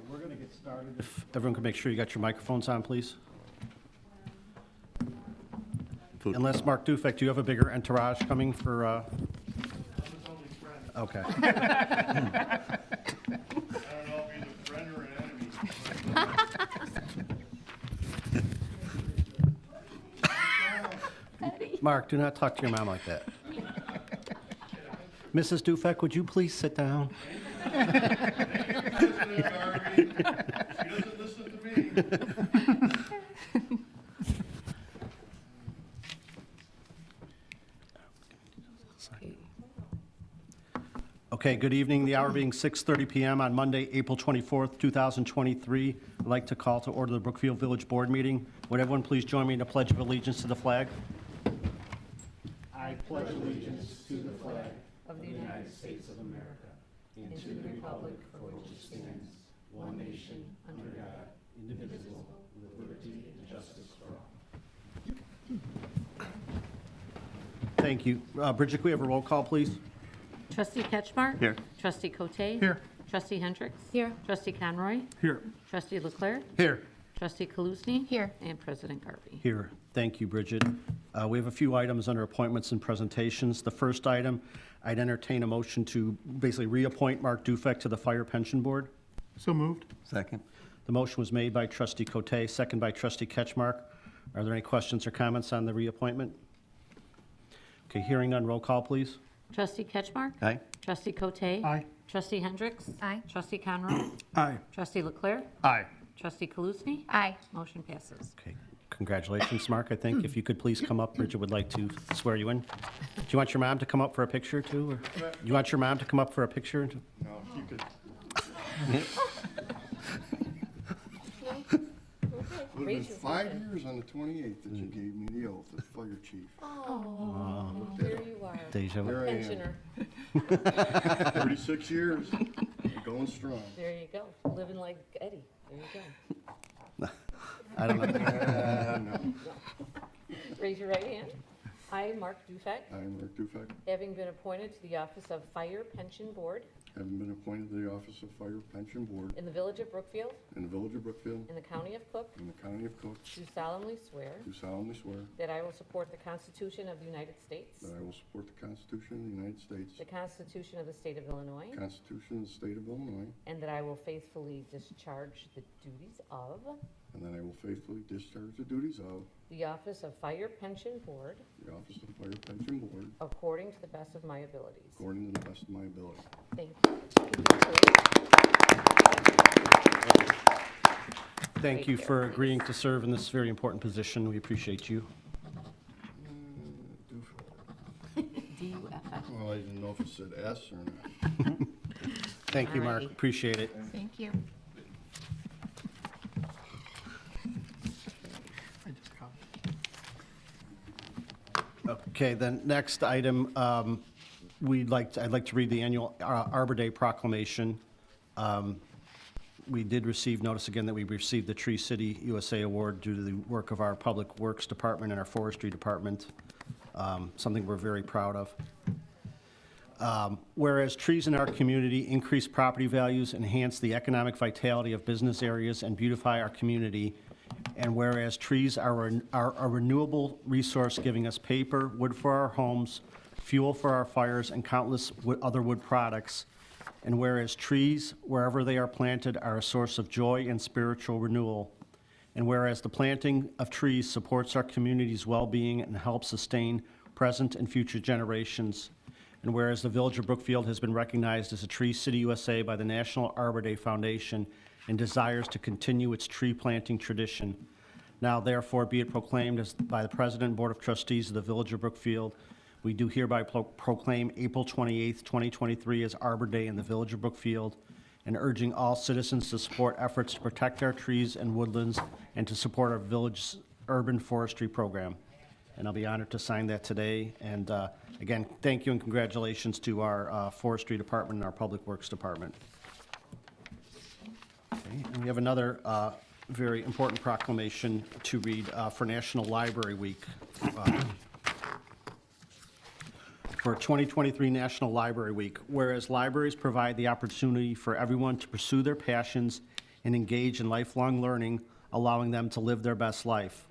We're going to get started. If everyone can make sure you got your microphones on, please. Unless, Mark Dufek, do you have a bigger entourage coming for? Okay. I don't know if he's a friend or an enemy. Mark, do not talk to your mom like that. Mrs. Dufek, would you please sit down? She doesn't listen to me. Okay, good evening. The hour being 6:30 PM on Monday, April 24th, 2023. I'd like to call to order the Brookfield Village Board meeting. Would everyone please join me in a pledge of allegiance to the flag? I pledge allegiance to the flag of the United States of America and to the republic for which it stands, one nation, under God, indivisible, with liberty and justice for all. Thank you. Bridget, can we have a roll call, please? Trustee Ketchmark? Here. Trustee Cote? Here. Trustee Hendricks? Here. Trustee Conroy? Here. Trustee Leclerc? Here. Trustee Kaluzny? Here. And President Garvey. Here. Thank you, Bridget. We have a few items under appointments and presentations. The first item, I'd entertain a motion to basically reappoint Mark Dufek to the Fire Pension Board. So moved. Second. The motion was made by Trustee Cote, second by Trustee Ketchmark. Are there any questions or comments on the reappointment? Okay, hearing none, roll call, please. Trustee Ketchmark? Aye. Trustee Cote? Aye. Trustee Hendricks? Aye. Trustee Conroy? Aye. Trustee Leclerc? Aye. Trustee Kaluzny? Aye. Motion passes. Okay, congratulations, Mark. I think if you could please come up, Bridget would like to swear you in. Do you want your mom to come up for a picture too? Or do you want your mom to come up for a picture? No, you could. It would have been 5 years on the 28th that you gave me the oath as fire chief. Oh, there you are. Deja vu. There I am. Pensioner. 36 years, going strong. There you go. Living like Eddie. There you go. I don't know. No. Raise your right hand. I, Mark Dufek, I am Rick Dufek, having been appointed to the office of Fire Pension Board having been appointed to the Office of Fire Pension Board in the Village of Brookfield, in the Village of Brookfield, in the County of Cook, in the County of Cook, do solemnly swear do solemnly swear that I will support the Constitution of the United States, that I will support the Constitution of the United States, the Constitution of the State of Illinois, the Constitution of the State of Illinois, and that I will faithfully discharge the duties of and that I will faithfully discharge the duties of the office of Fire Pension Board the Office of Fire Pension Board according to the best of my abilities. according to the best of my ability. Thank you. Thank you for agreeing to serve in this very important position. We appreciate you. D-U-F-F. Well, I didn't know if it said S or not. Thank you, Mark. Alrighty. Appreciate it. Thank you. Okay, then next item, I'd like to read the annual Arbor Day proclamation. We did receive notice again that we received the Tree City USA Award due to the work of our Public Works Department and our Forestry Department, something we're very proud of. Whereas trees in our community increase property values, enhance the economic vitality of business areas, and beautify our community, and whereas trees are a renewable resource giving us paper, wood for our homes, fuel for our fires, and countless other wood products, and whereas trees, wherever they are planted, are a source of joy and spiritual renewal, and whereas the planting of trees supports our community's well-being and helps sustain present and future generations, and whereas the Village of Brookfield has been recognized as a Tree City USA by the National Arbor Day Foundation and desires to continue its tree planting tradition. Now therefore be it proclaimed as by the President and Board of Trustees of the Village of Brookfield, we do hereby proclaim April 28th, 2023 as Arbor Day in the Village of Brookfield, and urging all citizens to support efforts to protect our trees and woodlands and to support our village's urban forestry program. And I'll be honored to sign that today. And again, thank you and congratulations to our Forestry Department and our Public Works Department. Okay, and we have another very important proclamation to read for National Library Week. For 2023 National Library Week, whereas libraries provide the opportunity for everyone to pursue their passions and engage in lifelong learning, allowing them to live their best life.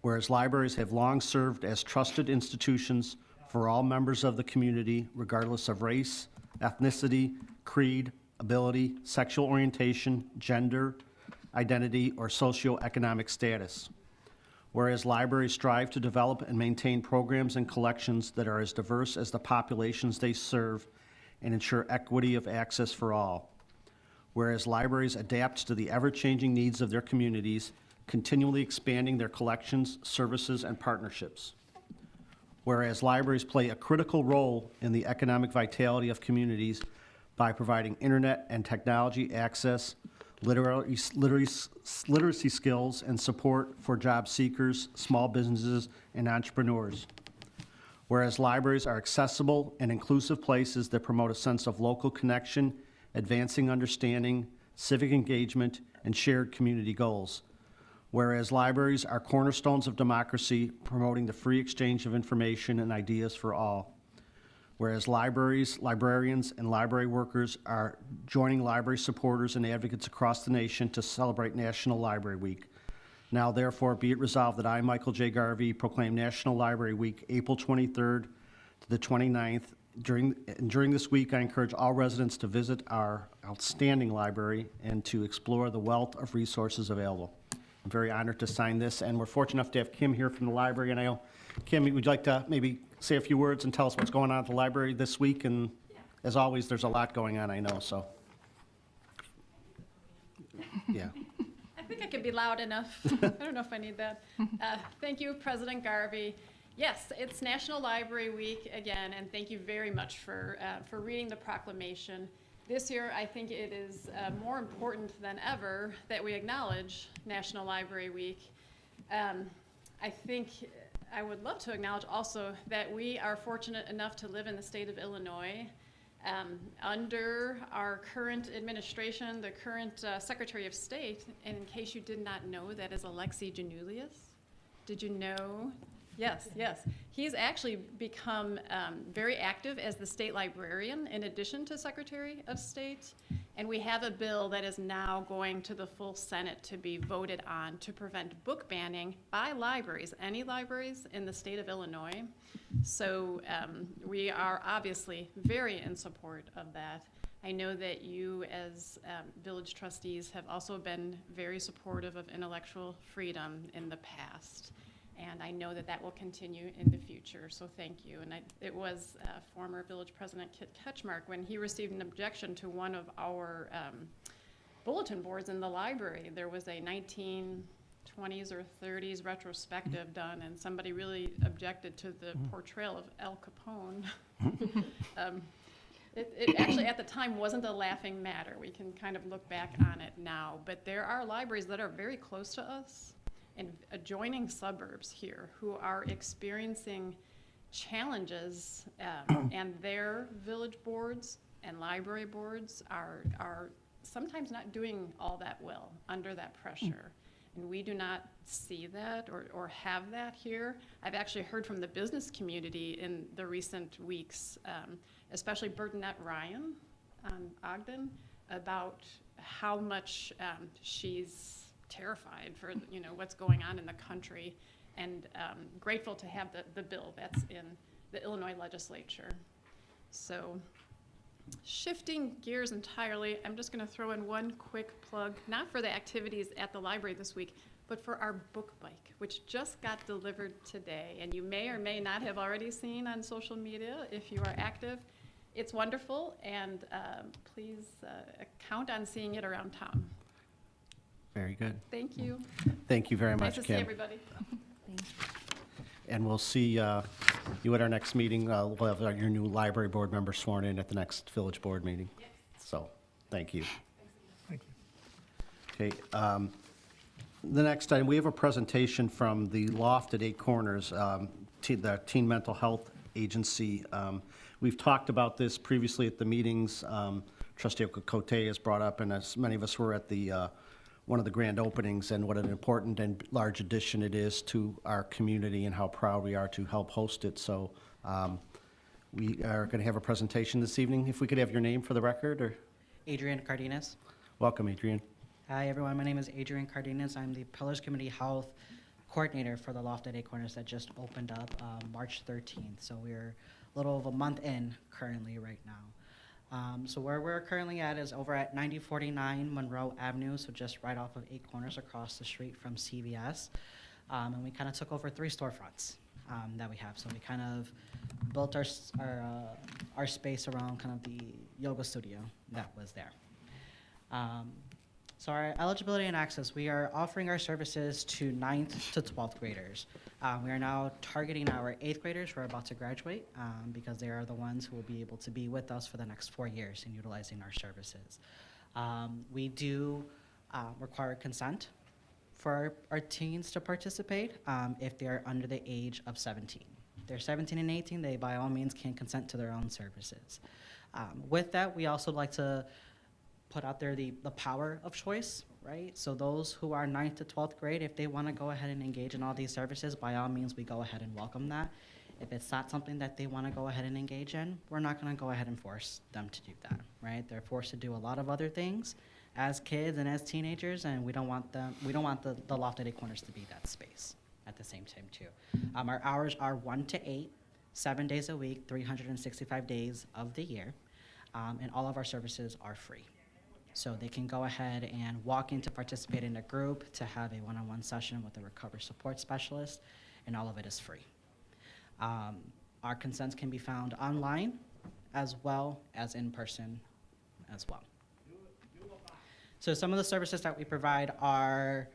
Whereas libraries have long served as trusted institutions for all members of the community, regardless of race, ethnicity, creed, ability, sexual orientation, gender, identity, or socioeconomic status. Whereas libraries strive to develop and maintain programs and collections that are as diverse as the populations they serve and ensure equity of access for all. Whereas libraries adapt to the ever-changing needs of their communities, continually expanding their collections, services, and partnerships. Whereas libraries play a critical role in the economic vitality of communities by providing internet and technology access, literacy skills, and support for job seekers, small businesses, and entrepreneurs. Whereas libraries are accessible and inclusive places that promote a sense of local connection, advancing understanding, civic engagement, and shared community goals. Whereas libraries are cornerstones of democracy, promoting the free exchange of information and ideas for all. Whereas libraries, librarians, and library workers are joining library supporters and advocates across the nation to celebrate National Library Week. Now therefore be it resolved that I, Michael J. Garvey, proclaim National Library Week, April 23rd to the 29th. During this week, I encourage all residents to visit our outstanding library and to explore the wealth of resources available. I'm very honored to sign this, and we're fortunate enough to have Kim here from the library. And I know, Kim, would you like to maybe say a few words and tell us what's going on at the library this week? And as always, there's a lot going on, I know, so. Yeah. I think I could be loud enough. I don't know if I need that. Thank you, President Garvey. Yes, it's National Library Week again, and thank you very much for reading the proclamation. This year, I think it is more important than ever that we acknowledge National Library Week. I think I would love to acknowledge also that we are fortunate enough to live in the state of Illinois. Under our current administration, the current Secretary of State, and in case you did not know, that is Alexi Janulius. Did you know? Yes, yes. He's actually become very active as the state librarian in addition to Secretary of State. And we have a bill that is now going to the full Senate to be voted on to prevent book banning by libraries, any libraries in the state of Illinois. So we are obviously very in support of that. I know that you as village trustees have also been very supportive of intellectual freedom in the past. And I know that that will continue in the future, so thank you. And it was former village president Kit Ketchmark when he received an objection to one of our bulletin boards in the library. There was a 1920s or 30s retrospective done, and somebody really objected to the portrayal of Al Capone. It actually at the time wasn't a laughing matter. We can kind of look back on it now, but there are libraries that are very close to us in adjoining suburbs here who are experiencing challenges, and their village boards and library boards are sometimes not doing all that well under that pressure. And we do not see that or have that here. I've actually heard from the business community in the recent weeks, especially Bernadette Ryan on Ogden, about how much she's terrified for what's going on in the country, and grateful to have the bill that's in the Illinois legislature. So shifting gears entirely, I'm just going to throw in one quick plug, not for the activities at the library this week, but for our book bike, which just got delivered today, and you may or may not have already seen on social media if you are active. It's wonderful, and please count on seeing it around town. Very good. Thank you. Thank you very much, Nice to see Kim. everybody. And we'll see you at our next meeting. We'll have your new library board member sworn in at the next village board meeting. So, thank you. Thank you. Okay, the next item, we have a presentation from the Loft at Eight Corners, the Teen Mental Health Agency. We've talked about this previously at the meetings. Trustee Okokote has brought up, and as many of us were at the one of the grand openings, and what an important and large addition it is to our community and how proud we are to help host it. So we are going to have a presentation this evening. If we could have your name for the record, or Adrian Cardenas. welcome, Adrian. Hi, everyone. My name is Adrian Cardenas. I'm the Pillars Community Health Coordinator for the Loft at Eight Corners that just opened up March 13th. So we're a little over a month in currently right now. So where we're currently at is over at 9049 Monroe Avenue, so just right off of Eight Corners across the street from CVS. And we kind of took over 3 storefronts that we have. So we kind of built our space around kind of the yoga studio that was there. So our eligibility and access, we are offering our services to 9th to 12th graders. We are now targeting our 8th graders who are about to graduate because they are the ones who will be able to be with us for the next 4 years in utilizing our services. We do require consent for our teens to participate if they are under the age of 17. If they're 17 and 18, they by all means can consent to their own services. With that, we also like to put out there the power of choice, right? So those who are 9th to 12th grade, if they want to go ahead and engage in all these services, by all means, we go ahead and welcome that. If it's not something that they want to go ahead and engage in, we're not going to go ahead and force them to do that, right? They're forced to do a lot of other things as kids and as teenagers, and we don't want the Loft at Eight Corners to be that space at the same time too. Our hours are 1 to 8, 7 days a week, 365 days of the year, and all of our services are free. So they can go ahead and walk in to participate in a group, to have a one-on-one session with a recovery support specialist, and all of it is free. Our consents can be found online as well as in person as well. So some of the services that we provide are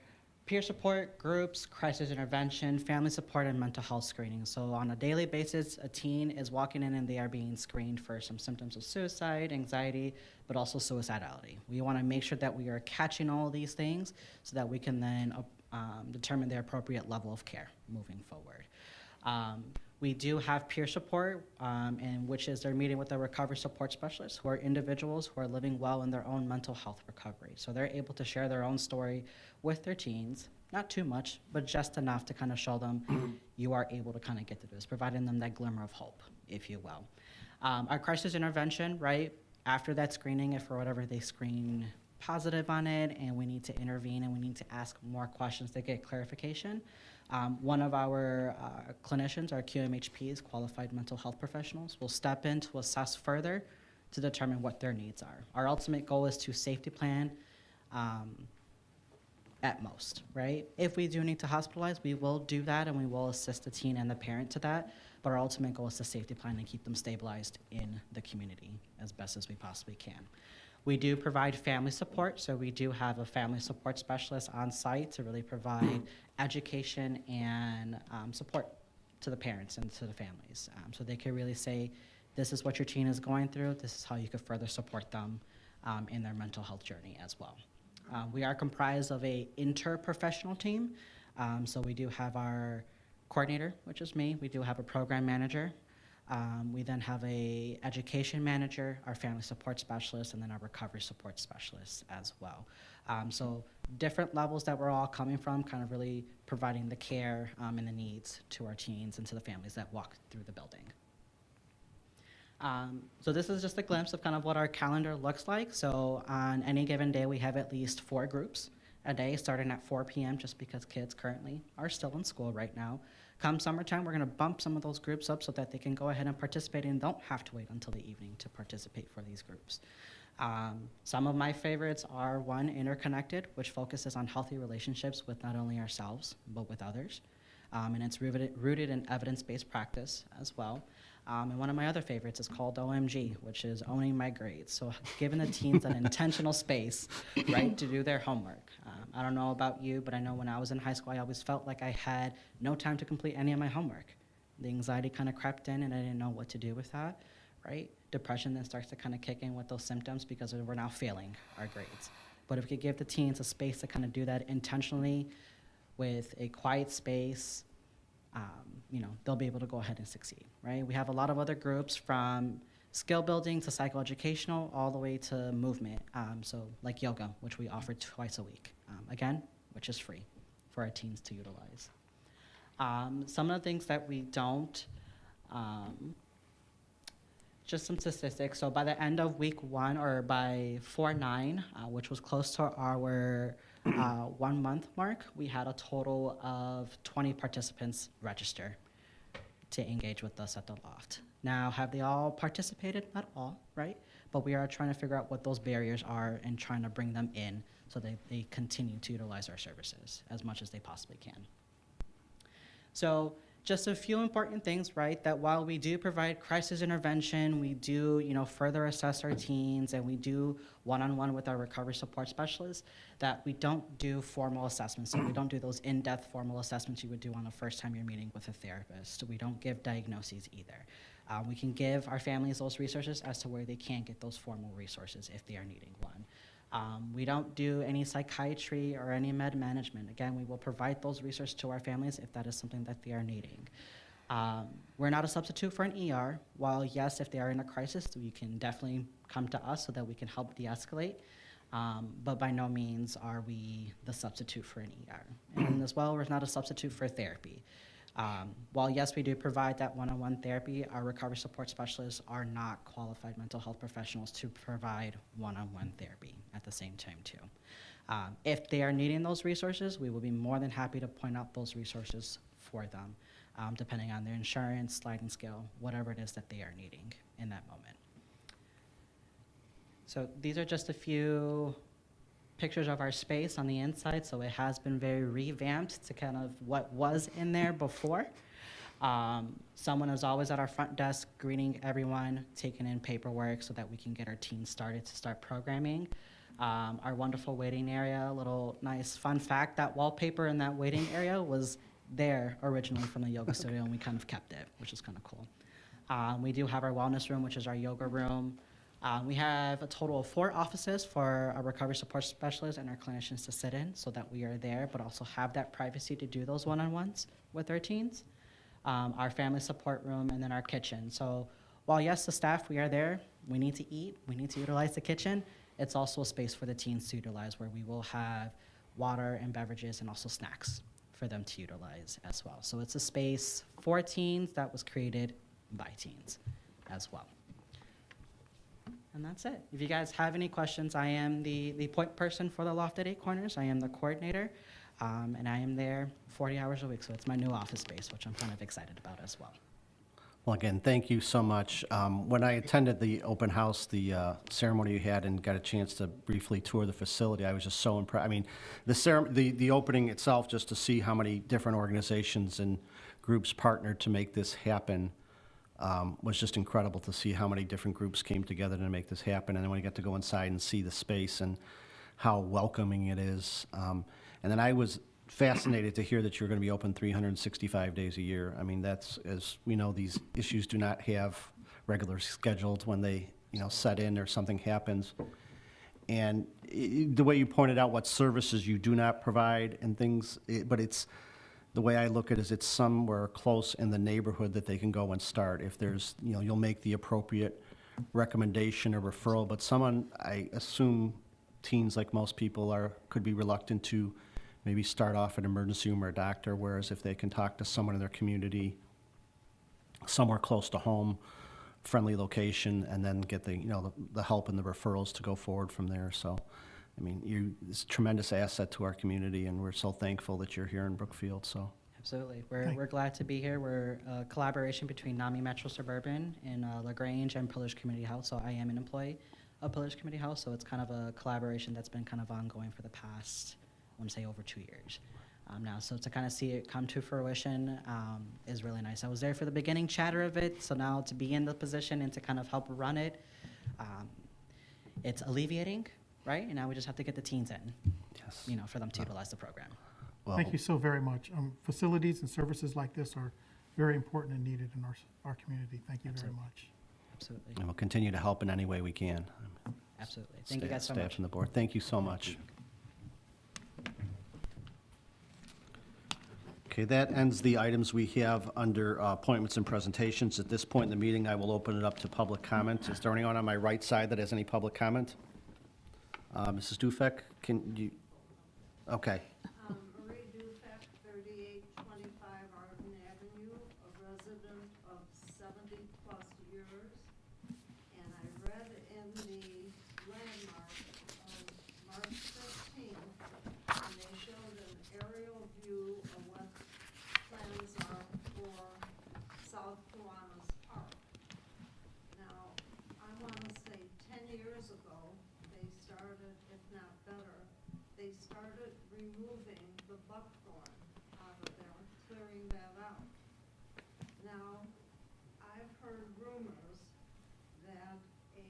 peer support, groups, crisis intervention, family support, and mental health screening. So on a daily basis, a teen is walking in and they are being screened for some symptoms of suicide, anxiety, but also suicidality. We want to make sure that we are catching all of these things so that we can then determine their appropriate level of care moving forward. We do have peer support, and which is they're meeting with a recovery support specialist, who are individuals who are living well in their own mental health recovery. So they're able to share their own story with their teens, not too much, but just enough to kind of show them you are able to kind of get through this, providing them that glimmer of hope, if you will. Our crisis intervention, right, after that screening, if for whatever they screen positive on it and we need to intervene and we need to ask more questions to get clarification, one of our clinicians, our QMHPs, qualified mental health professionals, will step in to assess further to determine what their needs are. Our ultimate goal is to safety plan at most, right? If we do need to hospitalize, we will do that and we will assist the teen and the parent to that, but our ultimate goal is to safety plan and keep them stabilized in the community as best as we possibly can. We do provide family support, so we do have a family support specialist on site to really provide education and support to the parents and to the families. So they can really say, this is what your teen is going through, this is how you could further support them in their mental health journey as well. We are comprised of a interprofessional team, so we do have our coordinator, which is me, we do have a program manager, we then have a education manager, our family support specialist, and then our recovery support specialist as well. So different levels that we're all coming from, kind of really providing the care and the needs to our teens and to the families that walk through the building. So this is just a glimpse of kind of what our calendar looks like. So on any given day, we have at least 4 groups a day, starting at 4 p.m., just because kids currently are still in school right now. Come summertime, we're going to bump some of those groups up so that they can go ahead and participate and don't have to wait until the evening to participate for these groups. Some of my favorites are one, Interconnected, which focuses on healthy relationships with not only ourselves, but with others. And it's rooted in evidence-based practice as well. And one of my other favorites is called OMG, which is Owning My Grades. So giving the teens an intentional space, right, to do their homework. I don't know about you, but I know when I was in high school, I always felt like I had no time to complete any of my homework. The anxiety kind of crept in, and I didn't know what to do with that, right? Depression then starts to kind of kick in with those symptoms because we're now failing our grades. But if we could give the teens a space to kind of do that intentionally with a quiet space, they'll be able to go ahead and succeed, right? We have a lot of other groups from skill building to psychoeducational all the way to movement. So like yoga, which we offer twice a week, again, which is free for our teens to utilize. Some of the things that we don't, just some statistics. So by the end of week 1, or by 4/9, which was close to our 1 month mark, we had a total of 20 participants register to engage with us at the loft. Now, have they all participated? Not all, right? But we are trying to figure out what those barriers are and trying to bring them in so that they continue to utilize our services as much as they possibly can. So just a few important things, right? That while we do provide crisis intervention, we do, further assess our teens, and we do one-on-one with our recovery support specialists, that we don't do formal assessments. So we don't do those in-depth formal assessments you would do on the first time you're meeting with a therapist. We don't give diagnoses either. We can give our families those resources as to where they can get those formal resources if they are needing one. We don't do any psychiatry or any med management. Again, we will provide those resources to our families if that is something that they are needing. We're not a substitute for an ER. While yes, if they are in a crisis, you can definitely come to us so that we can help de-escalate. But by no means are we the substitute for an ER. And as well, we're not a substitute for therapy. While yes, we do provide that one-on-one therapy, our recovery support specialists are not qualified mental health professionals to provide one-on-one therapy at the same time too. If they are needing those resources, we will be more than happy to point out those resources for them, depending on their insurance, sliding scale, whatever it is that they are needing in that moment. So these are just a few pictures of our space on the inside, so it has been very revamped to kind of what was in there before. Someone is always at our front desk greeting everyone, taking in paperwork so that we can get our teams started to start programming. Our wonderful waiting area, a little nice fun fact, that wallpaper in that waiting area was there originally from the yoga studio, and we kind of kept it, which is kind of cool. We do have our wellness room, which is our yoga room. We have a total of 4 offices for our recovery support specialists and our clinicians to sit in so that we are there, but also have that privacy to do those one-on-ones with our teens. our family support room, and then our kitchen. So while yes, the staff, we are there, we need to eat, we need to utilize the kitchen, it's also a space for the teens to utilize where we will have water and beverages and also snacks for them to utilize as well. So it's a space for teens that was created by teens as well. And that's it. If you guys have any questions, I am the point person for the Loft at 8 Corners. I am the coordinator, and I am there 40 hours a week, so it's my new office space, which I'm kind of excited about as well. Well, again, thank you so much. When I attended the open house, the ceremony you had, and got a chance to briefly tour the facility, I was just so impressed. I mean, the opening itself, just to see how many different organizations and groups partnered to make this happen, was just incredible to see how many different groups came together to make this happen. And then when I got to go inside and see the space and how welcoming it is. And then I was fascinated to hear that you're going to be open 365 days a year. I mean, that's, as we know, these issues do not have regular scheduled when they, set in or something happens. And the way you pointed out what services you do not provide and things, but it's, the way I look at it is it's somewhere close in the neighborhood that they can go and start. If there's, you'll make the appropriate recommendation or referral, but someone, I assume teens, like most people, could be reluctant to maybe start off at an emergency room or a doctor, whereas if they can talk to someone in their community, somewhere close to home, friendly location, and then get the help and the referrals to go forward from there. So, I mean, it's a tremendous asset to our community, and we're so thankful that you're here in Brookfield, so. Absolutely. We're glad to be here. We're a collaboration between NAMI Metro Suburban and LaGrange and Pillars Community House. So I am an employee of Pillars Community House. So it's kind of a collaboration that's been kind of ongoing for the past, I want to say, over 2 years now. So to kind of see it come to fruition is really nice. I was there for the beginning chatter of it. So now to be in the position and to kind of help run it, it's alleviating, right? And now we just have to get the teens in, Yes. for them to utilize the program. Well, Thank you so very much. Facilities and services like this are very important and needed in our community. Thank you very Absolutely. much. Absolutely. and we'll continue to help in any way we can. Absolutely. Thank you guys so Staff much. and the board, thank you so much. Okay, that ends the items we have under appointments and presentations. At this point in the meeting, I will open it up to public comment. Is there anyone on my right side that has any public comment? Mrs. Dufek, can you, okay. Marie Dufek, 3825 Arden Avenue, a resident of 70-plus years. And I read in the landmark of March 15th, and they showed an aerial view of what plans are for South Kiwanis Park. Now, I want to say 10 years ago, they started, if not better, they started removing the buckthorn out of there, clearing that out. Now, I've heard rumors that a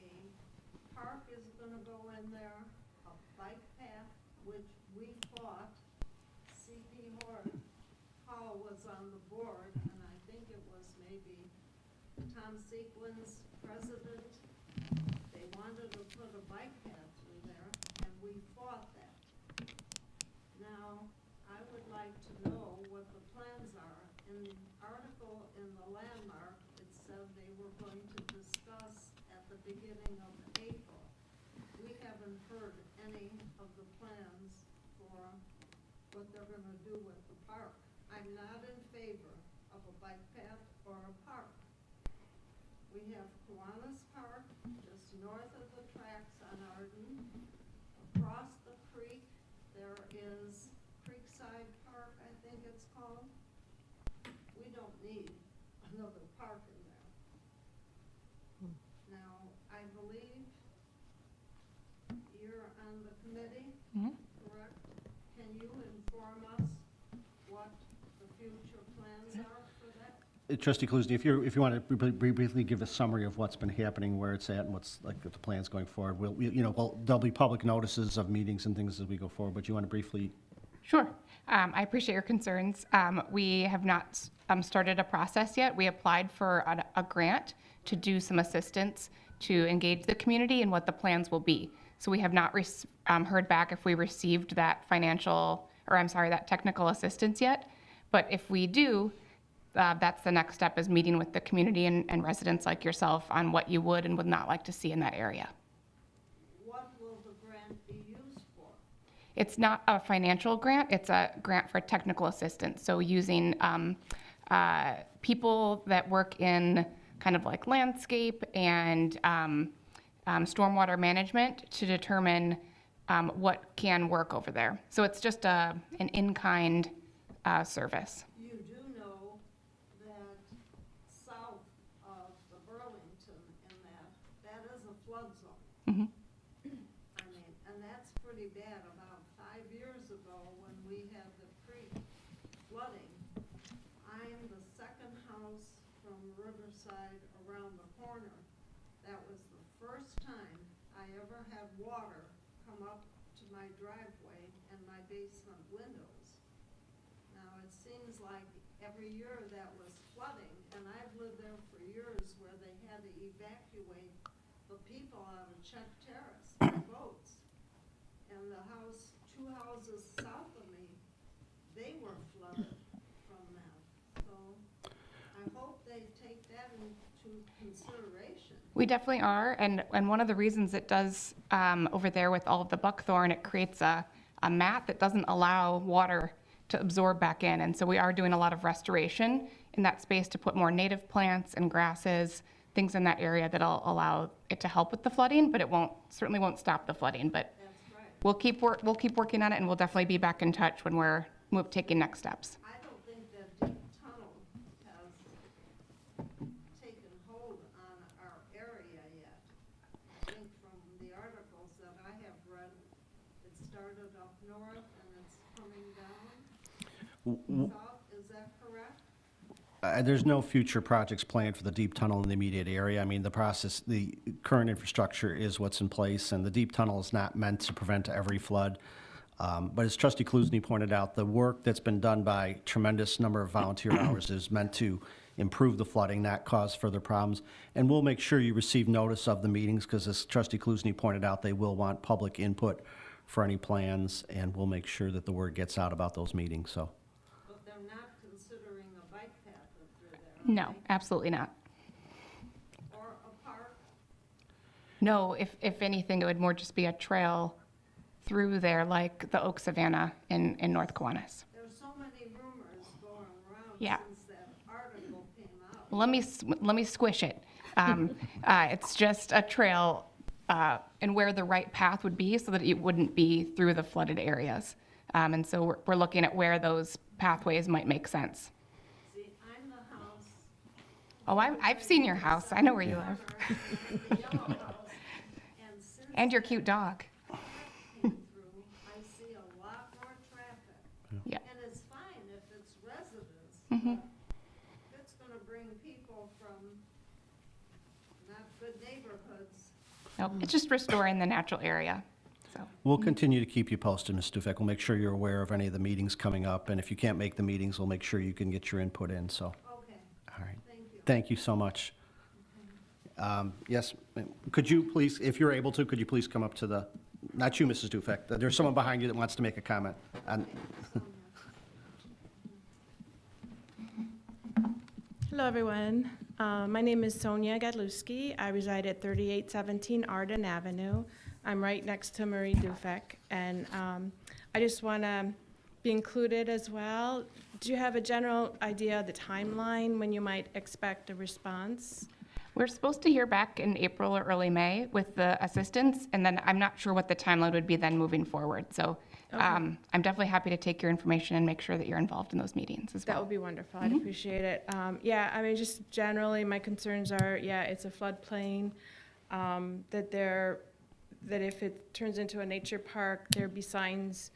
park is gonna go in there, a bike path, which we fought. C.P. Hall was on the board, and I think it was maybe Tom Sequin's president. They wanted to put a bike path through there, and we fought that. Now, I would like to know what the plans are. In the article in the landmark, it said they were going to discuss at the beginning of April. We haven't heard any of the plans for what they're gonna do with the park. I'm not in favor of a bike path or a park. We have Kiwanis Park, just north of the tracks on Arden. Across the creek, there is Creekside Park, I think it's called. We don't need another park in there. Now, I believe you're on the committee, correct? Can you inform us what the future plans are for that? Trustee Kaluzny, if you want to briefly give a summary of what's been happening, where it's at, and what's like the plans going forward, there'll be public notices of meetings and things as we go forward, but you want to briefly? Sure. I appreciate your concerns. We have not started a process yet. We applied for a grant to do some assistance to engage the community and what the plans will be. So we have not heard back if we received that that technical assistance yet. But if we do, that's the next step, is meeting with the community and residents like yourself on what you would and would not like to see in that area. What will the grant be used for? It's not a financial grant, it's a grant for technical assistance. So using people that work in kind of like landscape and stormwater management to determine what can work over there. So it's just an in-kind service. You do know that south of the Burlington and that is a flood zone. Mhm. I mean, and that's pretty bad. About 5 years ago, when we had the creek flooding, I'm the second house from Riverside around the corner. That was the first time I ever had water come up to my driveway and my basement windows. Now, it seems like every year that was flooding, and I've lived there for years where they had to evacuate the people out of Chuck Terrace in boats. And the house, 2 houses south of me, they were flooded from that. So I hope they take that into consideration. We definitely are, and one of the reasons it does over there with all of the buckthorn, it creates a mat that doesn't allow water to absorb back in. And so we are doing a lot of restoration in that space to put more native plants and grasses, things in that area that'll allow it to help with the flooding, but it certainly won't stop the flooding. But That's right. we'll keep working on it, and we'll definitely be back in touch when we're taking next steps. I don't think that deep tunnel has taken hold on our area yet. I think from the articles that I have read, it started up north and it's coming down south. Is that correct? There's no future projects planned for the deep tunnel in the immediate area. I mean, the current infrastructure is what's in place, and the deep tunnel is not meant to prevent every flood. But as Trustee Klusny pointed out, the work that's been done by tremendous number of volunteer hours is meant to improve the flooding, not cause further problems. And we'll make sure you receive notice of the meetings, because as Trustee Klusny pointed out, they will want public input for any plans, and we'll make sure that the word gets out about those meetings, so. But they're not considering a bike path up through there, are No, they? absolutely not. Or a park? No, if anything, it would more just be a trail through there, like the Oak Savannah in North Kiwanis. There's so many rumors going around Yeah. since that article came out. Let me squish it. It's just a trail, and where the right path would be so that it wouldn't be through the flooded areas. And so we're looking at where those pathways might make sense. See, I'm the house. Oh, I've seen your house. I know where you live. The yellow house, and since And your cute dog. came through, I see a lot more traffic. Yeah. And it's fine if it's residents, Mm-hmm. but it's gonna bring people from not good neighborhoods. Nope, it's just restoring the natural area, so. We'll continue to keep you posted, Ms. Stufek. We'll make sure you're aware of any of the meetings coming up, and if you can't make the meetings, we'll make sure you can get your input in, so, Okay, all right. thank you. Thank you so much. Yes, ma'am. Could you please, if you're able to, could you please come up to the, not you, Mrs. Dufek, there's someone behind you that wants to make a comment. Hello, everyone. My name is Sonia Gadlowski. I reside at 3817 Arden Avenue. I'm right next to Marie Dufek, and I just want to be included as well. Do you have a general idea of the timeline when you might expect a response? We're supposed to hear back in April or early May with the assistance, and then I'm not sure what the timeline would be then moving forward. So I'm definitely happy to take your information and make sure that you're involved in those meetings as That well. would be wonderful. I'd appreciate it. Yeah, I mean, just generally, my concerns are, yeah, it's a floodplain, that if it turns into a nature park, there'd be signs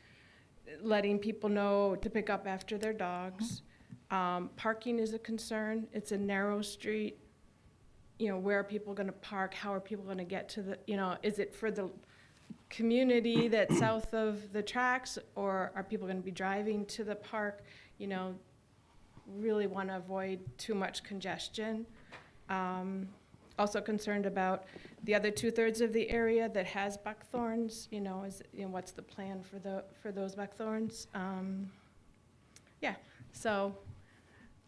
letting people know to pick up after their dogs. Parking is a concern. It's a narrow street. You know, where are people going to park? How are people going to get to the, you know, is it for the community that's south of the tracks, or are people going to be driving to the park? You know, really want to avoid too much congestion. Also concerned about the other 2/3 of the area that has buckthorns. You know, what's the plan for those buckthorns? Yeah, so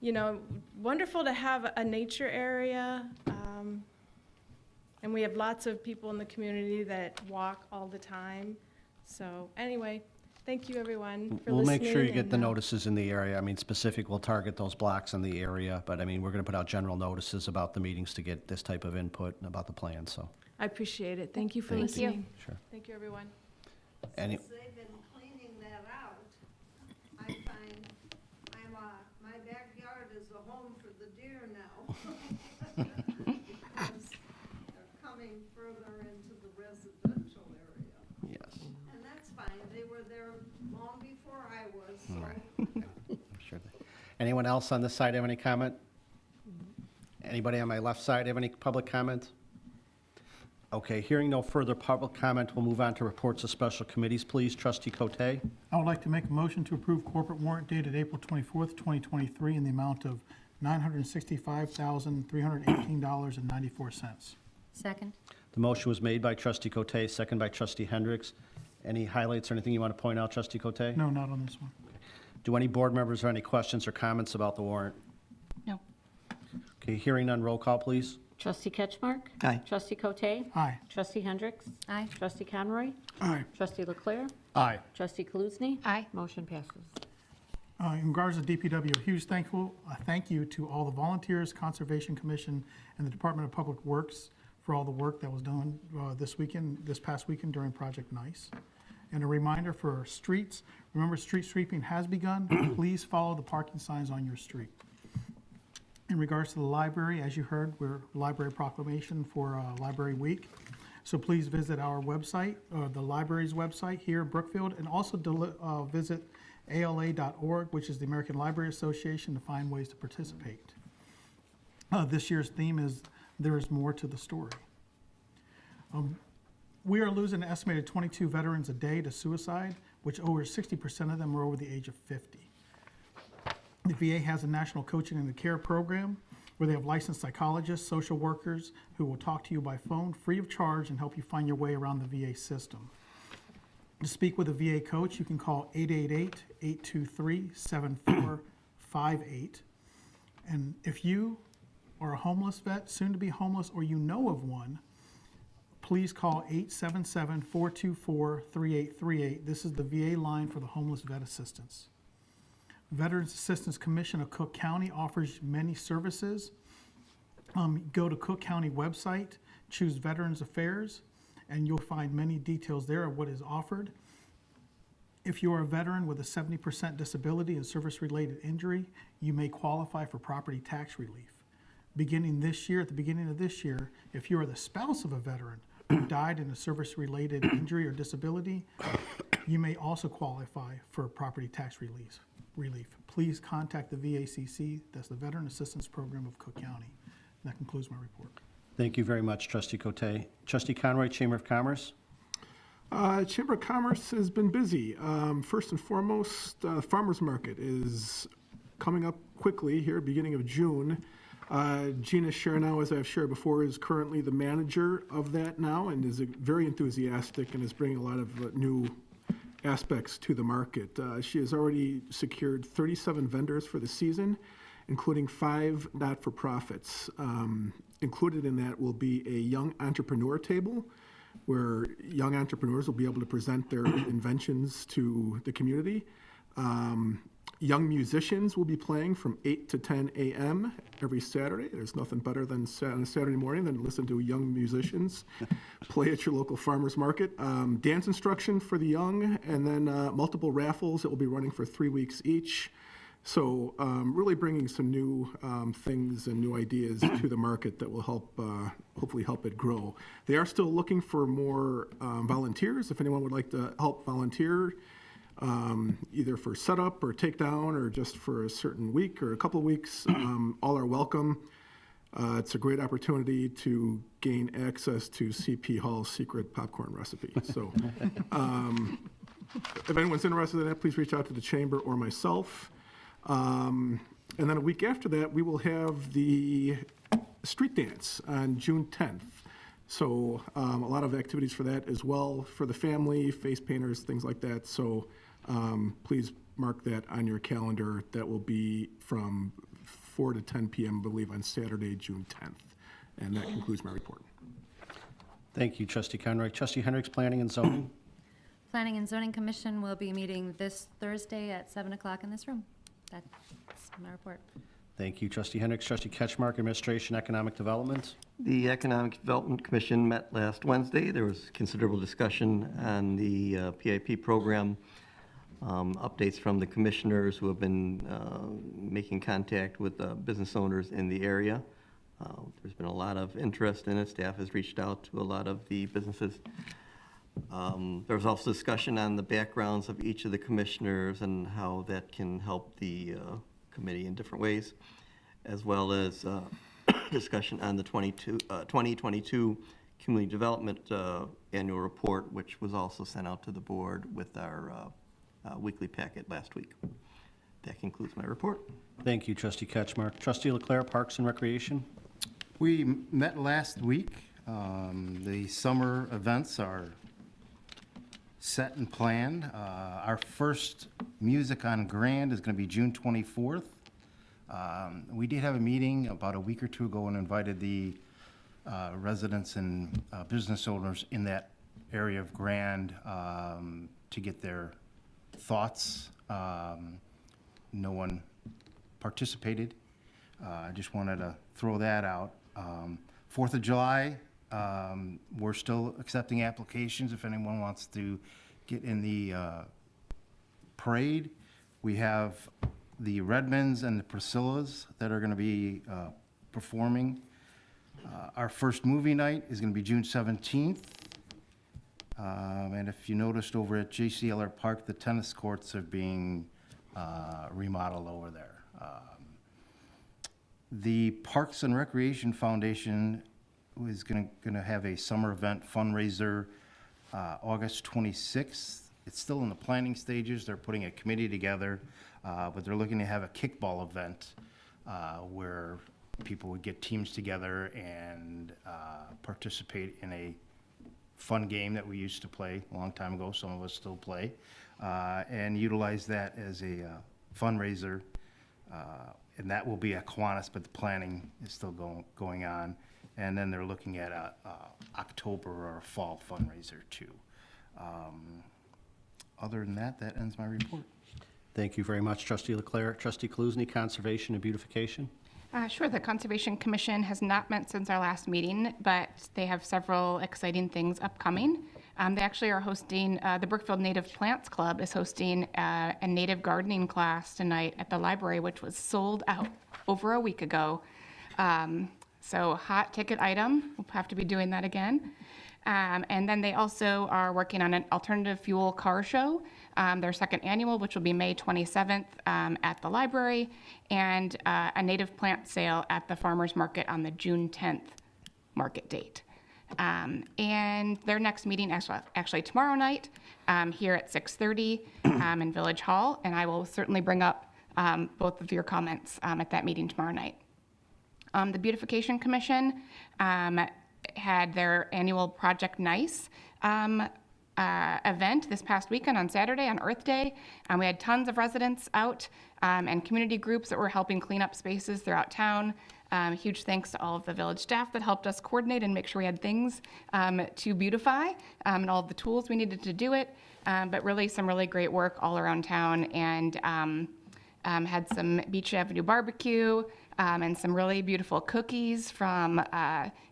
you know, wonderful to have a nature area. And we have lots of people in the community that walk all the time. So anyway, thank you, everyone, for We'll listening. make sure you get and, the notices in the area. I mean, specific, we'll target those blocks in the area, but I mean, we're going to put out general notices about the meetings to get this type of input about the plan, so, I appreciate it. Thank you for Thank you. listening. sure. Thank you, everyone. Any, Since they've been cleaning that out, I find my backyard is a home for the deer now. Because they're coming further into the residential area. yes, And that's fine, they were there long before I was, so. right. Sure. Anyone else on this side have any comment? Anybody on my left side have any public comment? Okay, hearing no further public comment, we'll move on to reports of special committees, please. Trustee Cote? I would like to make a motion to approve corporate warrant dated April 24th, 2023, in the amount of $965,318.94. Second. The motion was made by Trustee Cote, second by Trustee Hendricks. Any highlights or anything you want to point out, Trustee Cote? No, not on this one. Do any board members have any questions or comments about the warrant? No. Okay, hearing none, roll call, please. Trustee Ketchmark? Aye. Trustee Cote? Aye. Trustee Hendricks? Aye. Trustee Conroy? Aye. Trustee Leclerc? Aye. Trustee Kaluzny? Aye. Motion passes. In regards to DPW, a huge thank you to all the volunteers, Conservation Commission, and the Department of Public Works for all the work that was done this past weekend during Project Nice. And a reminder for streets, remember street sweeping has begun. Please follow the parking signs on your street. In regards to the library, as you heard, we're library proclamation for Library Week. So please visit our website, the library's website here in Brookfield, and also visit ALA.org, which is the American Library Association, to find ways to participate. This year's theme is There is More to the Story. We are losing an estimated 22 veterans a day to suicide, which over 60% of them are over the age of 50. The VA has a national coaching and care program where they have licensed psychologists, social workers who will talk to you by phone free of charge and help you find your way around the VA system. To speak with a VA coach, you can call 888-823-7458. And if you are a homeless vet, soon to be homeless, or you know of one, please call 877-424-3838. This is the VA line for the homeless vet assistance. Veterans Assistance Commission of Cook County offers many services. Go to Cook County website, choose Veterans Affairs, and you'll find many details there of what is offered. If you are a veteran with a 70% disability and service-related injury, you may qualify for property tax relief. Beginning this year, at the beginning of this year, if you are the spouse of a veteran who died in a service-related injury or disability, you may also qualify for property tax relief. Please contact the VACC, that's the Veteran Assistance Program of Cook County. And that concludes my report. Thank you very much, Trustee Cote. Trustee Conroy, Chamber of Commerce? Chamber of Commerce has been busy. First and foremost, Farmers Market is coming up quickly here, beginning of June. Gina Shernow, as I've shared before, is currently the manager of that now and is very enthusiastic and is bringing a lot of new aspects to the market. She has already secured 37 vendors for the season, including 5 not-for-profits. Included in that will be a young entrepreneur table where young entrepreneurs will be able to present their inventions to the community. Young musicians will be playing from 8 to 10 a.m. every Saturday. There's nothing better than on a Saturday morning than listen to young musicians play at your local farmer's market. Dance instruction for the young, and then multiple raffles that will be running for 3 weeks each. So really bringing some new things and new ideas to the market that will help, hopefully help it grow. They are still looking for more volunteers. If anyone would like to help volunteer, either for setup or takedown or just for a certain week or a couple of weeks, all are welcome. It's a great opportunity to gain access to CP Hall's secret popcorn recipe. So if anyone's interested in that, please reach out to the chamber or myself. And then a week after that, we will have the street dance on June 10th. So a lot of activities for that as well, for the family, face painters, things like that. So please mark that on your calendar. That will be from 4 to 10 p.m., I believe, on Saturday, June 10th. And that concludes my report. Thank you, Trustee Conroy. Trustee Hendricks, Planning and Zoning. Planning and Zoning Commission will be meeting this Thursday at 7 o'clock in this room. That's my report. Thank you, Trustee Hendricks. Trustee Ketchmark, Administration, Economic Development. The Economic Development Commission met last Wednesday. There was considerable discussion on the PIP program. Updates from the commissioners who have been making contact with business owners in the area. There's been a lot of interest in it. Staff has reached out to a lot of the businesses. There was also discussion on the backgrounds of each of the commissioners and how that can help the committee in different ways, as well as discussion on the 2022 Community Development Annual Report, which was also sent out to the board with our weekly packet last week. That concludes my report. Thank you, Trustee Ketchmark. Trustee Leclerc, Parks and Recreation. We met last week. The summer events are set and planned. Our first Music on Grand is going to be June 24th. We did have a meeting about a week or two ago and invited the residents and business owners in that area of Grand to get their thoughts. No one participated. I just wanted to throw that out. 4th of July, we're still accepting applications if anyone wants to get in the parade. We have the Redmonds and the Priscillas that are going to be performing. Our first movie night is going to be June 17th. And if you noticed over at J.C. Eller Park, the tennis courts are being remodeled over there. The Parks and Recreation Foundation is going to have a summer event fundraiser August 26th. It's still in the planning stages. They're putting a committee together, but they're looking to have a kickball event where people would get teams together and participate in a fun game that we used to play a long time ago. Some of us still play, and utilize that as a fundraiser. And that will be at Kiwanis, but the planning is still going on. And then they're looking at a October or a fall fundraiser too. Other than that, that ends my report. Thank you very much, Trustee Leclerc. Trustee Kaluzny, Conservation and Beautification. Sure, the Conservation Commission has not met since our last meeting, but they have several exciting things upcoming. They actually are hosting, the Brookfield Native Plants Club is hosting a native gardening class tonight at the library, which was sold out over a week ago. So hot ticket item, we'll have to be doing that again. And then they also are working on an alternative fuel car show, their second annual, which will be May 27th at the library, and a native plant sale at the farmer's market on the June 10th market date. And their next meeting actually tomorrow night here at 6:30 in Village Hall, and I will certainly bring up both of your comments at that meeting tomorrow night. The Beautification Commission had their annual Project Nice event this past weekend on Saturday, on Earth Day. We had tons of residents out and community groups that were helping clean up spaces throughout town. Huge thanks to all of the village staff that helped us coordinate and make sure we had things to beautify and all of the tools we needed to do it. But really some really great work all around town, and had some Beach Avenue barbecue and some really beautiful cookies from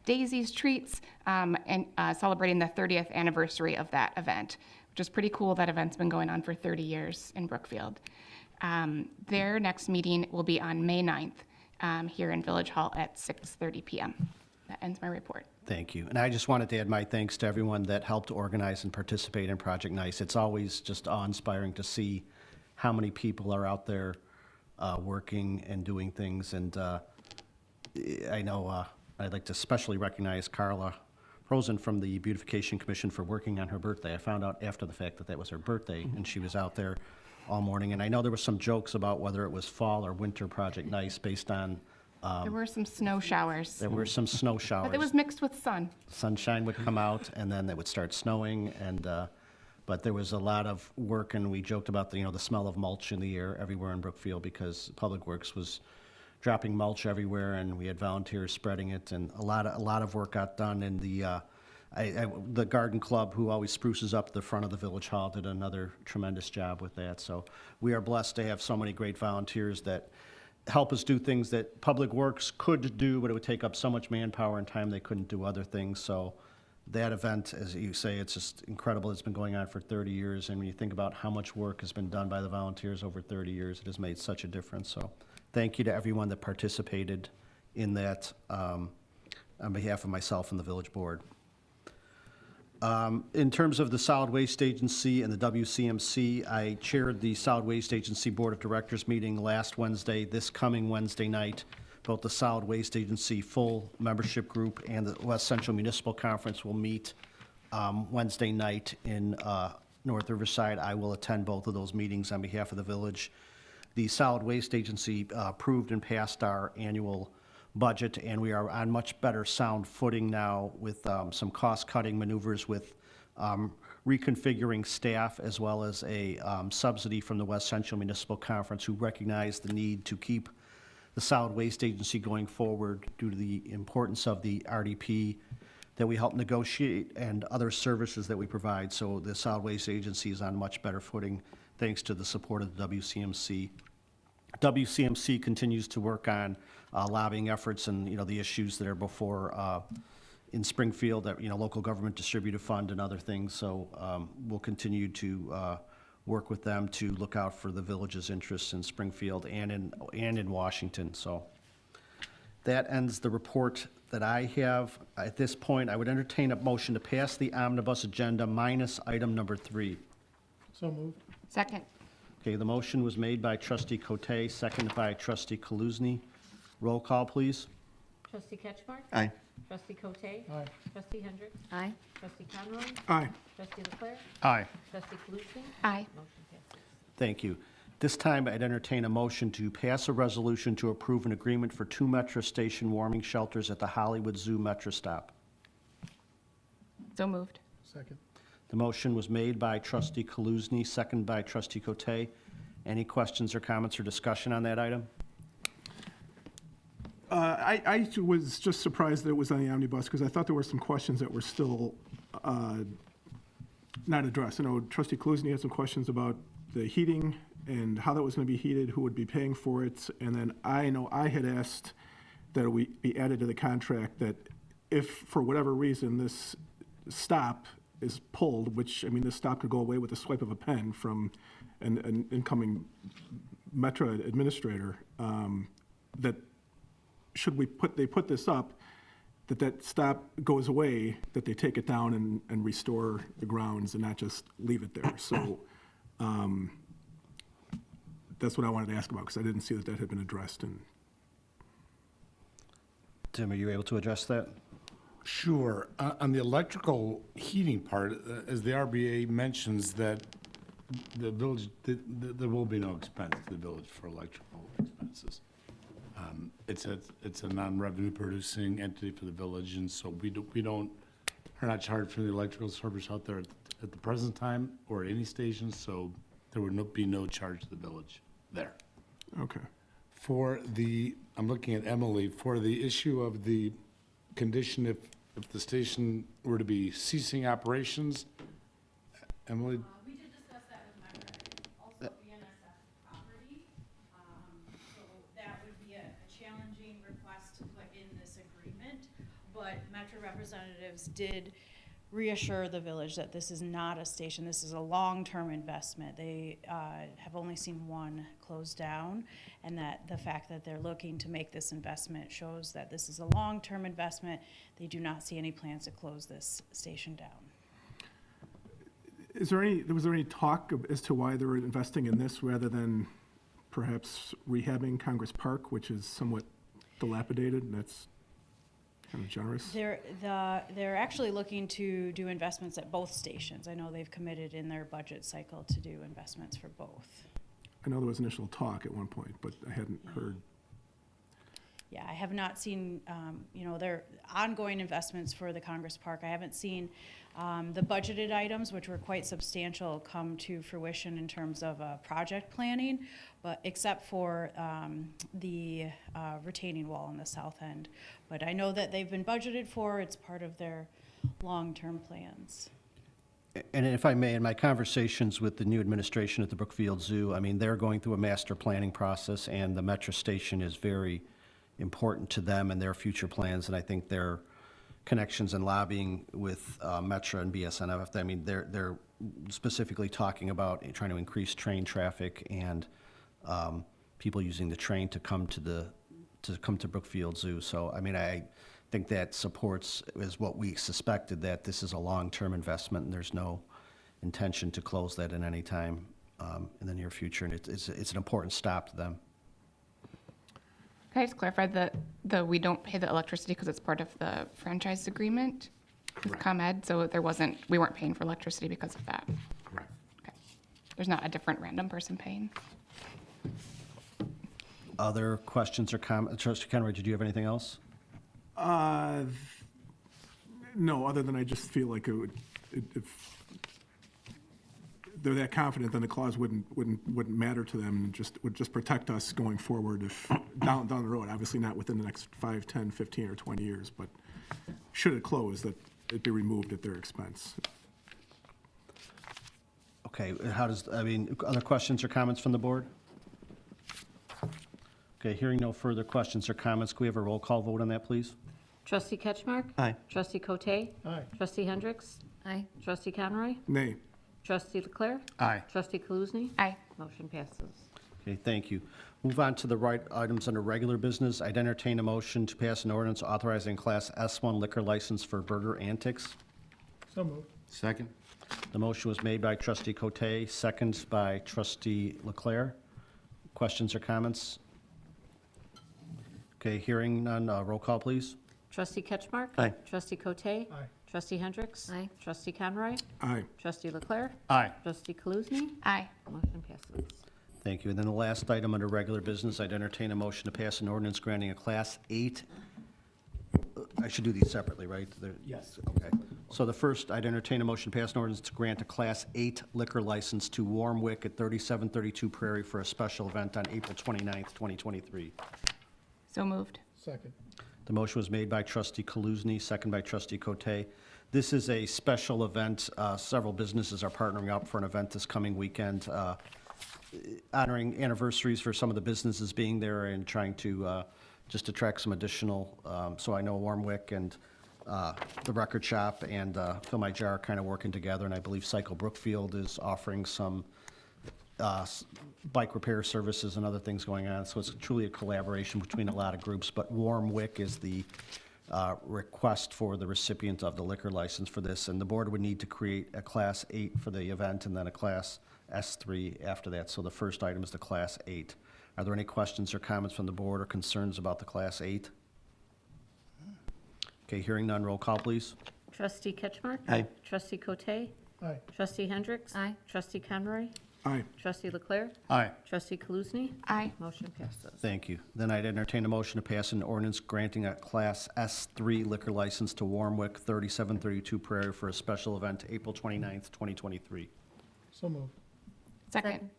Daisy's Treats, and celebrating the 30th anniversary of that event, which is pretty cool. That event's been going on for 30 years in Brookfield. Their next meeting will be on May 9th here in Village Hall at 6:30 p.m. That ends my report. Thank you. And I just wanted to add my thanks to everyone that helped organize and participate in Project Nice. It's always just awe-inspiring to see how many people are out there working and doing things. And I know I'd like to especially recognize Carla Rosen from the Beautification Commission for working on her birthday. I found out after the fact that that was her birthday, and she was out there all morning. And I know there were some jokes about whether it was fall or winter Project Nice based on There were some snow showers, there were some snow showers. but it was mixed with sun. Sunshine would come out, and then it would start snowing, and but there was a lot of work, and we joked about the smell of mulch in the air everywhere in Brookfield, because Public Works was dropping mulch everywhere, and we had volunteers spreading it, and a lot of work got done. And the garden club, who always spruces up the front of the village hall, did another tremendous job with that. So we are blessed to have so many great volunteers that help us do things that Public Works could do, but it would take up so much manpower and time they couldn't do other things. So that event, as you say, it's just incredible. It's been going on for 30 years, and when you think about how much work has been done by the volunteers over 30 years, it has made such a difference. So thank you to everyone that participated in that on behalf of myself and the village board. In terms of the Solid Waste Agency and the WCMC, I chaired the Solid Waste Agency Board of Directors meeting last Wednesday. This coming Wednesday night, both the Solid Waste Agency full membership group and the West Central Municipal Conference will meet Wednesday night in North Riverside. I will attend both of those meetings on behalf of the village. The Solid Waste Agency approved and passed our annual budget, and we are on much better sound footing now with some cost-cutting maneuvers with reconfiguring staff, as well as a subsidy from the West Central Municipal Conference, who recognize the need to keep the Solid Waste Agency going forward due to the importance of the RDP that we help negotiate and other services that we provide. So the Solid Waste Agency is on much better footing thanks to the support of the WCMC. WCMC continues to work on lobbying efforts and, the issues that are before in Springfield, that, local government distributive fund and other things. So we'll continue to work with them to look out for the village's interests in Springfield and in Washington. So that ends the report that I have. At this point, I would entertain a motion to pass the omnibus agenda minus item number 3. So moved. Second. Okay, the motion was made by trustee Cote, seconded by trustee Kaluzny. Roll call, please. Trustee Ketchmark? Aye. Trustee Cote? Aye. Trustee Hendricks? Aye. Trustee Conroy? Aye. Trustee Leclerc? Aye. Trustee Kaluzny? Aye. Motion passes. Thank you. This time, I'd entertain a motion to pass a resolution to approve an agreement for 2 Metro Station warming shelters at the Hollywood Zoo Metro stop. So moved. Second. The motion was made by trustee Kaluzny, seconded by trustee Cote. Any questions or comments or discussion on that item? I was just surprised that it was on the omnibus, because I thought there were some questions that were still not addressed. I know trustee Kaluzny had some questions about the heating and how that was going to be heated, who would be paying for it. And then I know I had asked that it be added to the contract that if, for whatever reason, this stop is pulled, which, I mean, this stop could go away with a swipe of a pen from an incoming Metro administrator, that should they put this up, that stop goes away, that they take it down and restore the grounds and not just leave it there. So that's what I wanted to ask about, because I didn't see that had been addressed. And Tim, are you able to address that? Sure. On the electrical heating part, as the RBA mentions, that the village, there will be no expense to the village for electrical expenses. It's a non-revenue producing entity for the village, and so are not charged for the electrical service out there at the present time or at any station, so there would be no charge to the village there. okay. I'm looking at Emily, for the issue of the condition if the station were to be ceasing operations, Emily? We did discuss that with Metro, also BNSF property. So that would be a challenging request to put in this agreement. But Metro representatives did reassure the village that this is not a station, this is a long-term investment. They have only seen one close down, and that the fact that they're looking to make this investment shows that this is a long-term investment. They do not see any plans to close this station down. Was there any talk as to why they were investing in this rather than perhaps rehabbing Congress Park, which is somewhat dilapidated, and that's kind of generous? They're actually looking to do investments at both stations. I know they've committed in their budget cycle to do investments for both. I know there was initial talk at one point, but I hadn't heard. yeah, I have not seen, their ongoing investments for the Congress Park. I haven't seen the budgeted items, which were quite substantial, come to fruition in terms of project planning, but except for the retaining wall on the south end. But I know that they've been budgeted for. It's part of their long-term plans. And if I may, in my conversations with the new administration at the Brookfield Zoo, I mean, they're going through a master planning process, and the Metro Station is very important to them and their future plans, and I think their connections and lobbying with Metro and BSNF, I mean, they're specifically talking about trying to increase train traffic and people using the train to come to Brookfield Zoo. So, I mean, I think that supports, is what we suspected, that this is a long-term investment, and there's no intention to close that at any time in the near future, and it's an important stop to them. Can I just clarify that we don't pay the electricity because it's part of the franchise agreement with ComEd, so we weren't paying for electricity because of that? Correct. Okay. There's not a different random person paying? Other questions or comments? Trustee Conroy, did you have anything else? No, other than I just feel like if they're that confident, then the clause wouldn't matter to them, and would just protect us going forward if down the road. Obviously not within the next 5, 10, 15, or 20 years, but should it close, that it be removed at their expense. Okay, other questions or comments from the board? Okay, hearing no further questions or comments, can we have a roll call vote on that, please? Trustee Ketchmark? Aye. Trustee Cote? Aye. Trustee Hendricks? Aye. Trustee Conroy? Nay. Trustee Leclerc? Aye. Trustee Kaluzny? Aye. Motion passes. Okay, thank you. Move on to the right items under regular business. I'd entertain a motion to pass an ordinance authorizing Class S1 liquor license for Burger Antics. So moved. Second? The motion was made by Trustee Cote, second by Trustee Leclerc. Questions or comments? Okay, hearing none, roll call, please. Trustee Ketchmark? Aye. Trustee Cote? Aye. Trustee Hendricks? Aye. Trustee Conroy? Aye. Trustee Leclerc? Aye. Trustee Kaluzny? Aye. Motion passes. Thank you. And then the last item under regular business, I'd entertain a motion to pass an ordinance granting a Class 8. I should do these separately, right? Yes. Okay. So the first, I'd entertain a motion to pass an ordinance to grant a Class 8 liquor license to Warm Wick at 3732 Prairie for a special event on April 29th, 2023. So moved. Second. The motion was made by Trustee Kaluzny, second by Trustee Cote. This is a special event. Several businesses are partnering up for an event this coming weekend, honoring anniversaries for some of the businesses being there and trying to just attract some additional. So I know Warmwick and the Record Shop and Fill My Jar are kind of working together, and I believe Cycle Brookfield is offering some bike repair services and other things going on. So it's truly a collaboration between a lot of groups. But Warmwick is the request for the recipient of the liquor license for this, and the board would need to create a Class 8 for the event and then a Class S3 after that. So the first item is the Class 8. Are there any questions or comments from the board or concerns about the Class 8? Okay, hearing none, roll call, please. Trustee Ketchmark? Aye. Trustee Cote? Aye. Trustee Hendricks? Aye. Trustee Conroy? Aye. Trustee Leclerc? Aye. Trustee Kaluzny? Aye. Motion passes. Thank you. Then I'd entertain a motion to pass an ordinance granting a Class S3 liquor license to Warmwick 3732 Prairie for a special event April 29th, 2023. So moved. Second.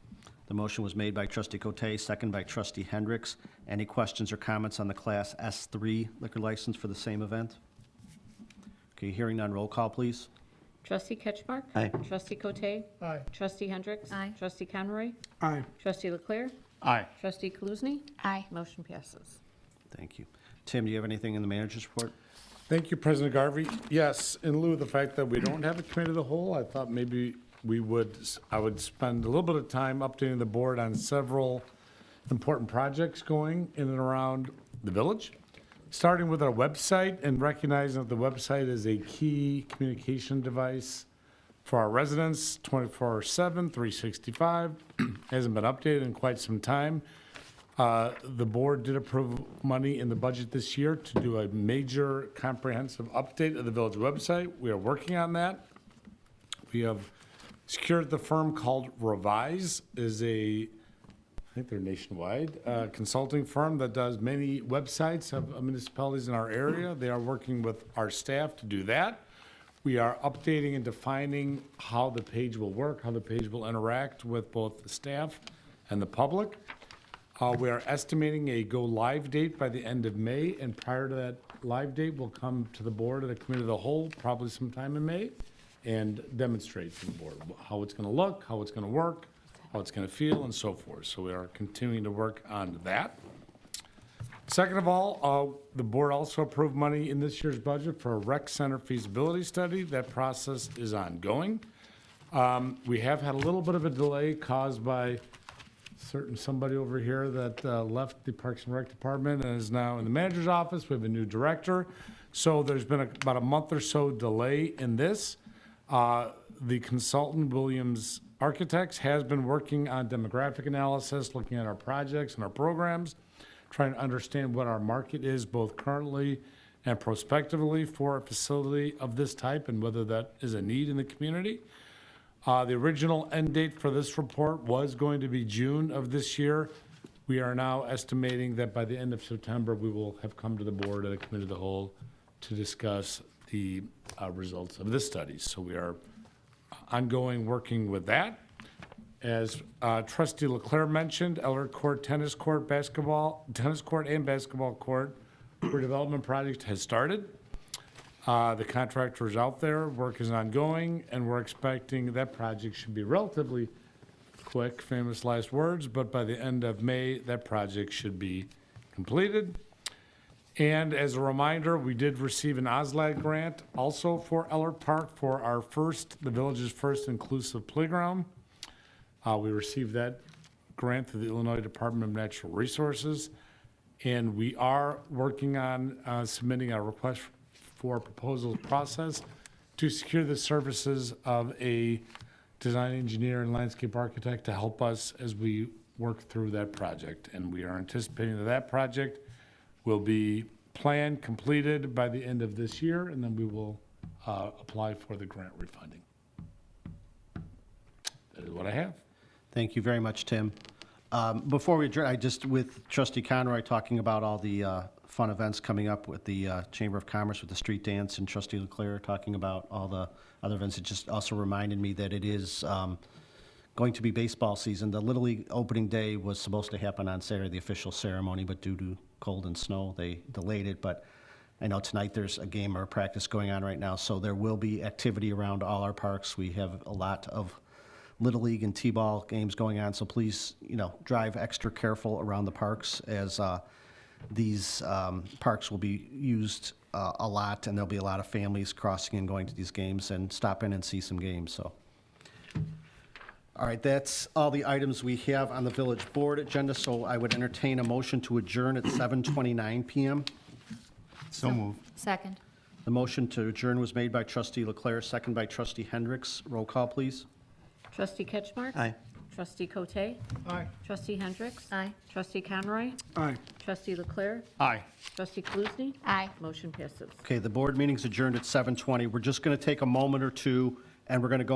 The motion was made by Trustee Cote, second by Trustee Hendricks. Any questions or comments on the Class S3 liquor license for the same event? Okay, hearing none, roll call, please. Trustee Ketchmark? Aye. Trustee Cote? Aye. Trustee Hendricks? Aye. Trustee Conroy? Aye. Trustee Leclerc? Aye. Trustee Kaluzny? Aye. Motion passes. Thank you. Tim, do you have anything in the manager's report? Thank you, President Garvey. Yes, in lieu of the fact that we don't have a committee of the whole, I thought maybe I would spend a little bit of time updating the board on several important projects going in and around the village, starting with our website and recognizing that the website is a key communication device for our residents, 24/7, 365. Hasn't been updated in quite some time. The board did approve money in the budget this year to do a major comprehensive update of the village website. We are working on that. We have secured the firm called Revise, is a think they're nationwide, consulting firm that does many websites of municipalities in our area. They are working with our staff to do that. We are updating and defining how the page will work, how the page will interact with both the staff and the public. We are estimating a go-live date by the end of May, and prior to that live date, we'll come to the board of the committee of the whole, probably sometime in May, and demonstrate to the board how it's going to look, how it's going to work, how it's going to feel, and so forth. So we are continuing to work on that. Second of all, the board also approved money in this year's budget for a rec center feasibility study. That process is ongoing. We have had a little bit of a delay caused by somebody over here that left the Parks and Rec Department and is now in the manager's office. We have a new director. So there's been about a month or so delay in this. The consultant, Williams Architects, has been working on demographic analysis, looking at our projects and our programs, trying to understand what our market is both currently and prospectively for a facility of this type and whether that is a need in the community. The original end date for this report was going to be June of this year. We are now estimating that by the end of September, we will have come to the board of the committee of the whole to discuss the results of this study. So we are ongoing working with that. As Trustee Leclerc mentioned, Elder Court tennis court and basketball court redevelopment project has started. The contractor is out there, work is ongoing, and we're expecting that project should be relatively quick, famous last words, but by the end of May, that project should be completed. And as a reminder, we did receive an OSLAD grant also for Ellert Park for the village's first inclusive playground. We received that grant through the Illinois Department of Natural Resources, and we are working on submitting a request for proposals process to secure the services of a design engineer and landscape architect to help us as we work through that project. And we are anticipating that that project will be planned, completed by the end of this year, and then we will apply for the grant refunding. That is what I have. Thank you very much, Tim. Before we adjourn, with Trustee Conroy talking about all the fun events coming up with the Chamber of Commerce with the street dance, and Trustee Leclerc talking about all the other events, it just also reminded me that it is going to be baseball season. The Little League opening day was supposed to happen on Saturday, the official ceremony, but due to cold and snow, they delayed it. But I know tonight there's a game or a practice going on right now, so there will be activity around all our parks. We have a lot of Little League and T-ball games going on, so please, drive extra careful around the parks as these parks will be used a lot, and there'll be a lot of families crossing and going to these games, and stop in and see some games. So, all right, that's all the items we have on the village board agenda, so I would entertain a motion to adjourn at 7:29 p.m. So moved. Second. The motion to adjourn was made by Trustee Leclerc, second by Trustee Hendricks. Roll call, please. Trustee Ketchmark? Aye. Trustee Cote? Aye. Trustee Hendricks? Aye. Trustee Conroy? Aye. Trustee Leclerc? Aye. Trustee Kaluzny? Aye. Motion passes. Okay, the board meeting's adjourned at 7:20. We're just going to take a moment or two, and we're going to go